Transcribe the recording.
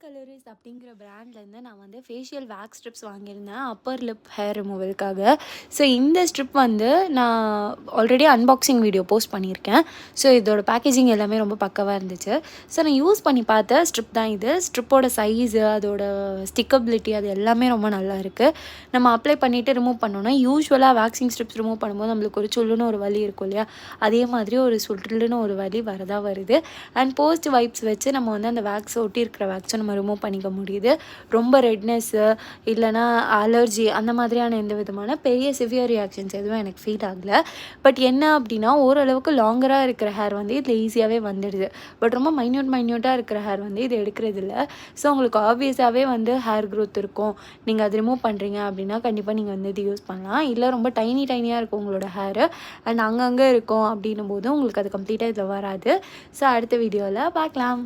Calories அப்படிங்கிற பிராண்ட்லேருந்து நான் வந்து ஃபேஷியல் வேக்ஸ் ஸ்ட்ரிப்ஸ் வாங்கியிருந்தேன் அப்பர் லிப் ஹேர் ரிமூவலுக்காக. ஸோ இந்த ஸ்ட்ரிப் வந்து நான் ஆல்ரெடி அன்பாக்சிங் வீடியோ போஸ்ட் பண்ணியிருக்கேன். ஸோ இதோட பேக்கேஜிங் எல்லாமே ரொம்ப பக்கவாக இருந்துச்சு. ஸோ நான் யூஸ் பண்ணி பார்த்த ஸ்ட்ரிப் தான் இது. ஸ்ட்ரிப்போட சைஸு, அதோட ஸ்டிக்கபிலிட்டி, அது எல்லாமே ரொம்ப நல்லா இருக்குது. நம்ம அப்ளை பண்ணிவிட்டு ரிமூவ் பண்ணோன்னா, யூஸ்வலாக வேக்சிங் ஸ்ட்ரிப்ஸ் ரிமூவ் பண்ணும்போது நம்மளுக்கு ஒரு சுள்ளுன்னு ஒரு வலி இருக்கும் இல்லையா, அதே மாதிரி ஒரு சுள்ளுன்னு ஒரு வலி வரதான் வருது. அண்ட் போஸ்ட் வைப்ஸ் வச்சு நம்ம வந்து அந்த வேக்ஸ் ஒட்டி இருக்கிற வேக்ஸை நம்ம ரிமூவ் பண்ணிக்க முடியுது. ரொம்ப ரெட்னஸ்ஸு இல்லைனா அலர்ஜி அந்த மாதிரியான எந்த விதமான பெரிய சிவியர் ரியாக்ஷன்ஸ் எதுவும் எனக்கு ஃபீல் ஆகலை. பட் என்ன அப்படின்னா, ஓரளவுக்கு லாங்கராக இருக்கிற ஹேர் வந்து இதில் ஈஸியாகவே வந்துடுது. பட் ரொம்ப மைன்யூட்டாக இருக்கிற ஹேர் வந்து இது எடுக்கிறதில்ல. ஸோ உங்களுக்கு ஆப்வியஸாகவே வந்து ஹேர் க்ரோத் இருக்கும். நீங்கள் அது ரிமூவ் பண்ணுறீங்க அப்படின்னா கண்டிப்பாக நீங்கள் வந்து இது யூஸ் பண்ணலாம். இல்லை ரொம்ப டைனியாக இருக்கும் உங்களோட ஹேரு அண்ட் அங்கங்கே இருக்கும் அப்படின்னும் போது உங்களுக்கு அது கம்ப்ளீட்டாக இதில் வராது. ஸோ அடுத்த வீடியோவில் பார்க்கலாம்.